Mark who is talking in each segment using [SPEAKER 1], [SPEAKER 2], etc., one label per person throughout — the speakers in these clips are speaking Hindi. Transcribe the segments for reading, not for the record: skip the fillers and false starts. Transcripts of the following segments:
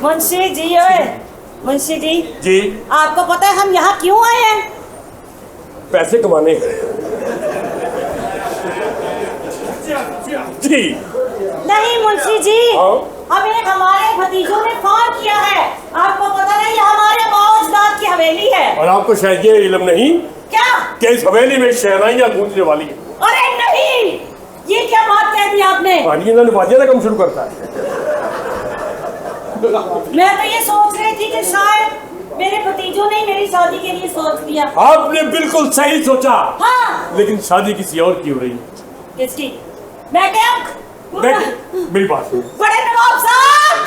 [SPEAKER 1] मुंशी जी, ओए मुंशी जी
[SPEAKER 2] जी
[SPEAKER 1] आपको पता है हम यहाँ क्यों आए हैं?
[SPEAKER 2] पैसे कमाने। जी
[SPEAKER 1] नहीं मुंशी जी,
[SPEAKER 2] हाँ?
[SPEAKER 1] हमें हमारे भतीजों ने फोन किया है। आपको पता नहीं ये हमारे बाओजदाद की हवेली है।
[SPEAKER 2] और आपको शायद ये इल्म नहीं
[SPEAKER 1] क्या?
[SPEAKER 2] कि इस हवेली में शहनाइयाँ गूंजने वाली है।
[SPEAKER 1] अरे नहीं, ये क्या बात कह दी आपने?
[SPEAKER 2] पानी ना नवाजिया का काम शुरू करता है।
[SPEAKER 1] मैं तो ये सोच रही थी कि शायद मेरे भतीजों ने मेरी शादी के लिए सोच लिया।
[SPEAKER 2] आपने बिल्कुल सही सोचा।
[SPEAKER 1] हाँ,
[SPEAKER 2] लेकिन शादी किसी और की हो रही है।
[SPEAKER 1] किसकी? मैं क्या?
[SPEAKER 2] मेरी बात सुनो।
[SPEAKER 1] बड़े नवाब साहब,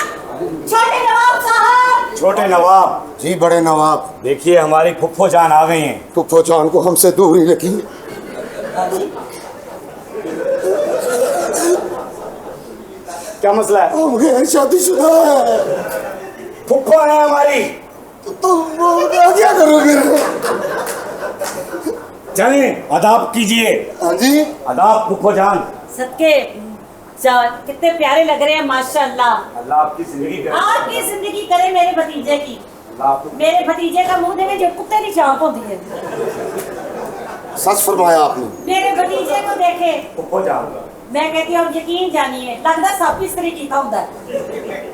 [SPEAKER 1] छोटे नवाब साहब।
[SPEAKER 3] छोटे नवाब
[SPEAKER 4] जी बड़े नवाब,
[SPEAKER 3] देखिए हमारी फुफ्फो जान आ गई हैं।
[SPEAKER 4] फुफ्फो जान को हमसे दूर ही रखिए।
[SPEAKER 3] क्या मसला है?
[SPEAKER 4] हम गैर शादीशुदा है।
[SPEAKER 3] फुफ्फो है हमारी।
[SPEAKER 4] तो क्या करोगे?
[SPEAKER 3] चलें अदाब कीजिए।
[SPEAKER 4] हाँ जी,
[SPEAKER 3] अदाब फुफ्फो जान।
[SPEAKER 1] सदके कितने प्यारे लग रहे हैं माशाल्लाह।
[SPEAKER 3] अल्लाह आपकी जिंदगी करे।
[SPEAKER 1] आपकी जिंदगी करे मेरे भतीजे की।
[SPEAKER 3] अल्लाह आपको-
[SPEAKER 1] मेरे भतीजे का मुंह देखे जो कुत्ते की चाप होती है।
[SPEAKER 4] सच फरमाया आपने।
[SPEAKER 1] मेरे भतीजे को देखे,
[SPEAKER 3] फुफ्फो जान,
[SPEAKER 1] मैं कहती हूँ यकीन जानिए, लगता सब इस तरीके का होता है।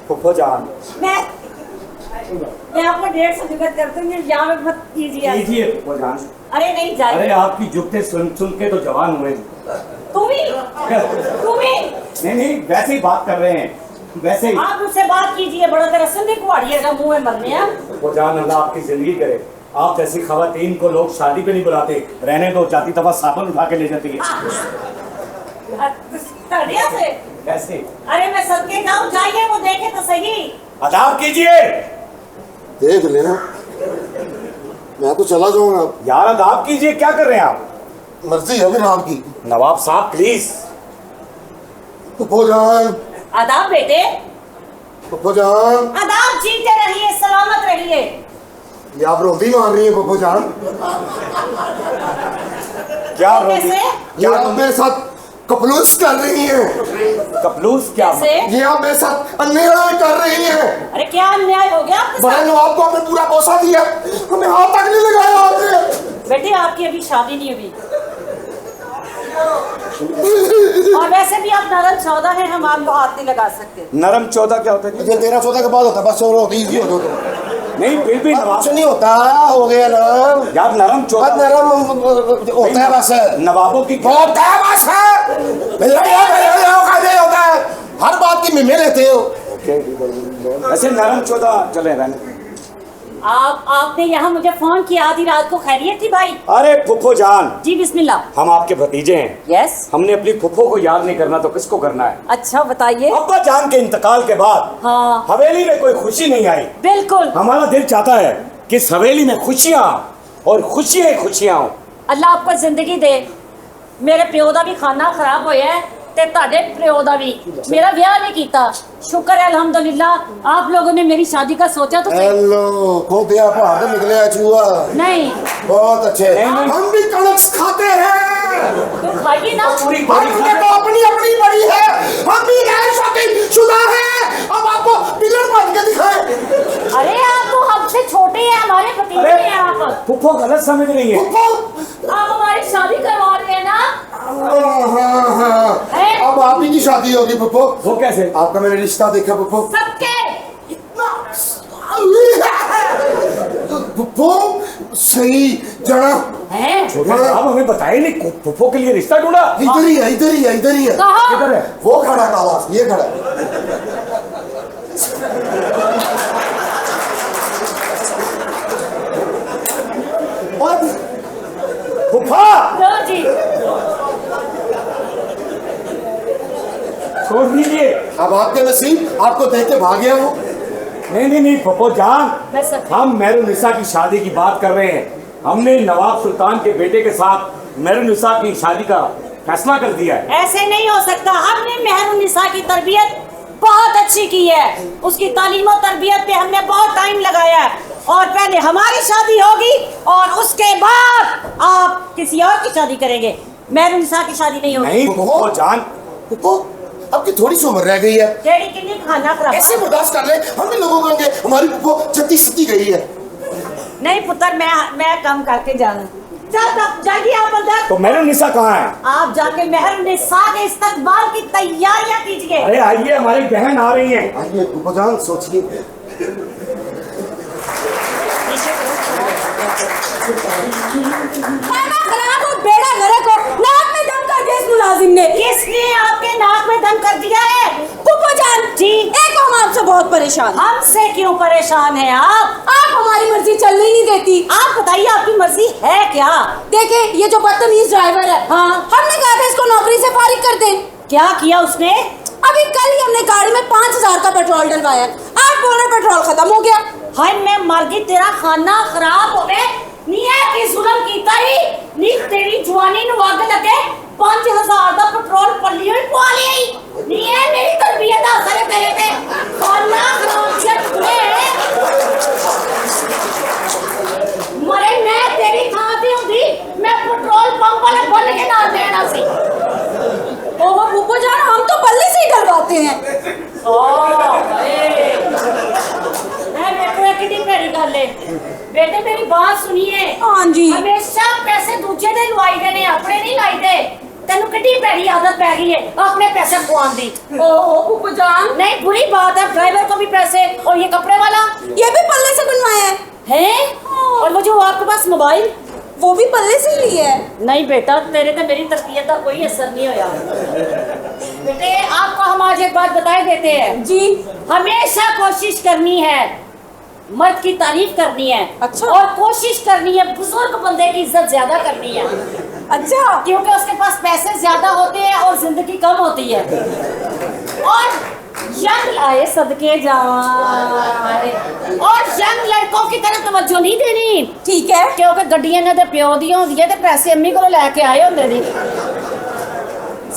[SPEAKER 3] फुफ्फो जान
[SPEAKER 1] मैं आपको 150 जुगत करती हूँ, यहाँ पे मत कीजिए।
[SPEAKER 3] कीजिए फुफ्फो जान।
[SPEAKER 1] अरे नहीं
[SPEAKER 3] अरे
[SPEAKER 1] जाइए।
[SPEAKER 3] आपकी जुगते सुन सुन के तो जवान हुए।
[SPEAKER 1] तुम ही
[SPEAKER 3] नहीं नहीं वैसे ही बात कर रहे हैं, वैसे ही।
[SPEAKER 1] आप मुझसे बात कीजिए। बड़ा तेरा संधि कुआड़िए का मुंह में मरने हैं।
[SPEAKER 3] फुफ्फो जान अल्लाह आपकी जिंदगी करे। आप जैसी खवातीन को लोग शादी पे नहीं बुलाते, रहने दो, जाती दफा साबुन उठा के ले जाती है।
[SPEAKER 1] तड़िया से।
[SPEAKER 3] कैसे?
[SPEAKER 1] अरे मैं सदके जाऊँ, जाइए वो देखे तो सही।
[SPEAKER 3] अदाब कीजिए
[SPEAKER 4] देख लेना, मैं तो चला जाऊंगा।
[SPEAKER 3] यार, अदाब कीजिए। क्या कर रहे हैं आप?
[SPEAKER 4] मर्जी है फिर आपकी।
[SPEAKER 3] नवाब साहब प्लीज।
[SPEAKER 4] फुफ्फो जान,
[SPEAKER 1] आदाब बेटे,
[SPEAKER 4] फुफ्फो जान,
[SPEAKER 1] आदाब। जीते रहिए, सलामत रहिए।
[SPEAKER 4] ये आप रोटी मार रही है फुफ्फो जान।
[SPEAKER 3] क्या रोटी?
[SPEAKER 1] कैसे?
[SPEAKER 4] ये आप मेरे साथ कपलूस कर रही हैं।
[SPEAKER 3] कपलूस क्या?
[SPEAKER 1] कैसे?
[SPEAKER 4] ये आप मेरे साथ अन्याय कर रही हैं।
[SPEAKER 1] अरे क्या अन्याय हो गया आपके
[SPEAKER 4] बड़े
[SPEAKER 1] साथ?
[SPEAKER 4] नवाब को आपने पूरा भरोसा दिया, हमें हाथ तक नहीं लगाया आपने।
[SPEAKER 1] बेटे आपकी अभी शादी नहीं हुई, और वैसे भी आप नरम सौदा है, हम आपको हाथ नहीं लगा सकते।
[SPEAKER 3] नरम 14 क्या होता है?
[SPEAKER 4] ये 13-14 के बाद होता है, बस और इजी हो जाता है।
[SPEAKER 3] नहीं फिर भी नवाब
[SPEAKER 4] कुछ नहीं होता, हो गया ना
[SPEAKER 3] यार, नरम 14
[SPEAKER 4] नरम होता है बस।
[SPEAKER 3] नवाबों की
[SPEAKER 4] होता है बस होता है, हर बात की मिमे लेते हो।
[SPEAKER 3] ऐसे नरम 14 चले रहने।
[SPEAKER 1] आपने यहाँ मुझे फोन किया आधी रात को, खैरियत थी भाई?
[SPEAKER 3] अरे फुफ्फो जान,
[SPEAKER 1] जी बिस्मिल्लाह।
[SPEAKER 3] हम आपके भतीजे हैं।
[SPEAKER 1] यस।
[SPEAKER 3] हमने अपनी फुफ्फो को याद नहीं करना तो किसको करना है?
[SPEAKER 1] अच्छा बताइए।
[SPEAKER 3] अब्बा जान के इंतकाल के बाद
[SPEAKER 1] हाँ
[SPEAKER 3] हवेली में कोई खुशी नहीं आई।
[SPEAKER 1] बिल्कुल।
[SPEAKER 3] हमारा दिल चाहता है कि इस हवेली में खुशियां और खुशियां ही खुशियां हो।
[SPEAKER 1] अल्लाह आपको जिंदगी दे। मेरे प्यो दा भी खाना खराब होया है ते ताड़े प्यो दा भी। मेरा ब्याह नहीं कीता, शुक्र है अल्हम्दुलिल्लाह। आप लोगों ने मेरी शादी का सोचा तो सही।
[SPEAKER 4] हेलो, खोदिया पहाड़ से निकले चूहा।
[SPEAKER 1] नहीं
[SPEAKER 4] बहुत अच्छे। हम भी कणक खाते हैं।
[SPEAKER 1] तो खाइए ना।
[SPEAKER 3] पूरी
[SPEAKER 4] हमने तो अपनी अपनी बड़ी है, हम भी गैर शादीशुदा हैं। अब आपको पिलर बन के दिखाएं।
[SPEAKER 1] अरे आप तो हमसे छोटे हैं, हमारे भतीजे हैं आप।
[SPEAKER 3] फुफ्फो गलत समझ रही है।
[SPEAKER 1] आप हमारी शादी करवा रहे हैं ना?
[SPEAKER 4] हाँ।
[SPEAKER 1] है?
[SPEAKER 4] अब आप ही की शादी होगी पप्पो।
[SPEAKER 3] वो कैसे?
[SPEAKER 4] आपका मैंने रिश्ता देखा पप्पो।
[SPEAKER 1] सबके
[SPEAKER 4] पप्पो सही जड़ा
[SPEAKER 1] हैं?
[SPEAKER 3] छोटे साहब हमें बताए नहीं, फुफ्फो के लिए रिश्ता ढूंढा?
[SPEAKER 4] इधर ही है, इधर ही है, इधर ही है।
[SPEAKER 1] कहाँ?
[SPEAKER 3] किधर है?
[SPEAKER 4] वो खड़ा काला, ये खड़ा। और
[SPEAKER 3] फुफ्फा
[SPEAKER 1] लो जी।
[SPEAKER 3] छोड़ दीजिए।
[SPEAKER 4] अब आपके नसीब, आपको देख के भाग गया वो।
[SPEAKER 3] नहीं फुफ्फो जान,
[SPEAKER 1] मैं सब
[SPEAKER 3] हम मेहरुनिसा की शादी की बात कर रहे हैं। हमने नवाब सुल्तान के बेटे के साथ मेहरुनिसा की शादी का फैसला कर दिया है।
[SPEAKER 1] ऐसे नहीं हो सकता। हमने मेहरुनिसा की तरबियत बहुत अच्छी की है, उसकी तालीम और तरबियत पे हमने बहुत टाइम लगाया है, और पहले हमारी शादी होगी और उसके बाद आप किसी और की शादी करेंगे। मेहरुनिसा की शादी नहीं होगी।
[SPEAKER 3] नहीं फुफ्फो जान,
[SPEAKER 4] पप्पो आपकी थोड़ी सी उम्र रह गई है,
[SPEAKER 1] केड़ी किन्नी खाना खराब
[SPEAKER 4] ऐसे बर्दाश्त कर ले। हम भी लोगों को कहेंगे हमारी वो 36 गई है।
[SPEAKER 1] नहीं पुत्र, मैं कम करके जाना। जाइए आप अंदर।
[SPEAKER 3] तो मेहरुन्निसा कहाँ है?
[SPEAKER 1] आप जाके मेहरुन्निसा के इस्तकबाल की तैयारियां कीजिए।
[SPEAKER 3] अरे आइए, हमारी बहन आ रही है।
[SPEAKER 4] आइए बुजान, सोचिए।
[SPEAKER 1] खाना खराब हो, बेड़ा गर्क हो, नाक में दम कर दिया इस मुलाजिम ने। किसने आपके नाक में दम कर दिया है? फूफा जान जी, एक हम आपसे बहुत परेशान। हमसे क्यों परेशान है आप हमारी मर्जी चलने ही नहीं देती। आप बताइए आपकी मर्जी है क्या? देखे ये जो बदतमीज ड्राइवर है, हाँ हमने कहा था इसको नौकरी से फारिग कर दें। क्या किया उसने? अभी कल ही हमने गाड़ी में 5000 का पेट्रोल डलवाया, आप बोल रहे पेट्रोल खत्म हो गया। हाय मैं मर गई, तेरा खाना खराब हो गए नी है कि जुल्म कीता ही नी, तेरी जवानी नु अग लगे 5000 दा पेट्रोल पल्ली होई पवा लिया नी है, मेरी तरबियत दा असर तेरे ते खाना खराब जट मरे। मैं तेरी थां ते हुंदी मैं पेट्रोल पंप वाले बन के ना देना सी। ओहो फूफा जान, हम तो पल्ली से ही डलवाते हैं। बेटे मेरी बात सुनिए। हाँ जी। हमेशा पैसे दूजे दे लवाई देने, अपने नहीं लाई दे। तेनू कितनी पैड़ी आदत पै गई है अपने पैसे खुआन दी। ओहो जान, नहीं बुरी बात है, ड्राइवर को भी पैसे और ये कपड़े वाला ये भी पल्ले से बनवाया है। और वो जो आपके पास मोबाइल वो भी पल्ले से ही है। नहीं बेटा, तेरे तो मेरी तरबियत का कोई असर नहीं होया। बेटे आपको हम आज एक बात बताए देते हैं जी, हमेशा कोशिश करनी है, मर्द की तारीफ करनी है। अच्छा। और कोशिश करनी है बुजुर्ग बंदे की इज्जत ज्यादा करनी है। अच्छा। क्योंकि उसके पास पैसे ज्यादा होते हैं और जिंदगी कम होती है। और यंग आए सदके जावां और यंग लड़कों की तरफ तवज्जो नहीं देनी, ठीक है? क्योंकि गड्डियां ने ते प्यो दी होंदी है ते पैसे अम्मी को लेके आए होंदे ने।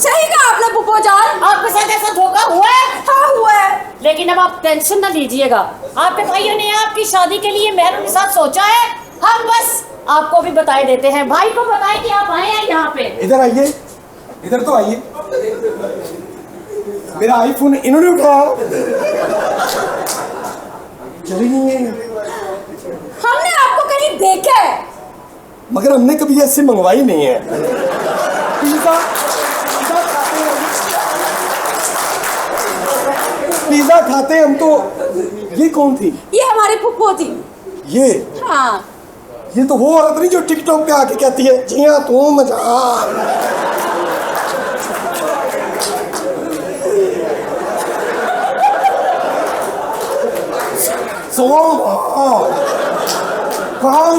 [SPEAKER 1] सही कहा आपने पुप्पो जान, आपके साथ ऐसा धोखा हुआ है? हाँ हुआ है। लेकिन अब आप टेंशन ना लीजिएगा, आपके भाइयों ने आपकी शादी के लिए मेहरुन्निसा सोचा है। हम बस आपको भी बताए देते हैं, भाई को बताए कि आप आए हैं यहाँ पे।
[SPEAKER 4] इधर आइए, इधर तो आइए। मेरा आईफोन इन्होंने उठाया, चली नहीं है।
[SPEAKER 1] हमने आपको कहीं देखा है
[SPEAKER 4] मगर हमने कभी ऐसे मंगवाई नहीं है। पिज्जा खाते हम तो। ये कौन थी?
[SPEAKER 1] ये हमारी फुप्पो थी।
[SPEAKER 4] ये
[SPEAKER 1] हाँ,
[SPEAKER 4] ये तो वो औरत नहीं जो टिकटॉक पे आके कहती है जिया तू मजा। कहाँ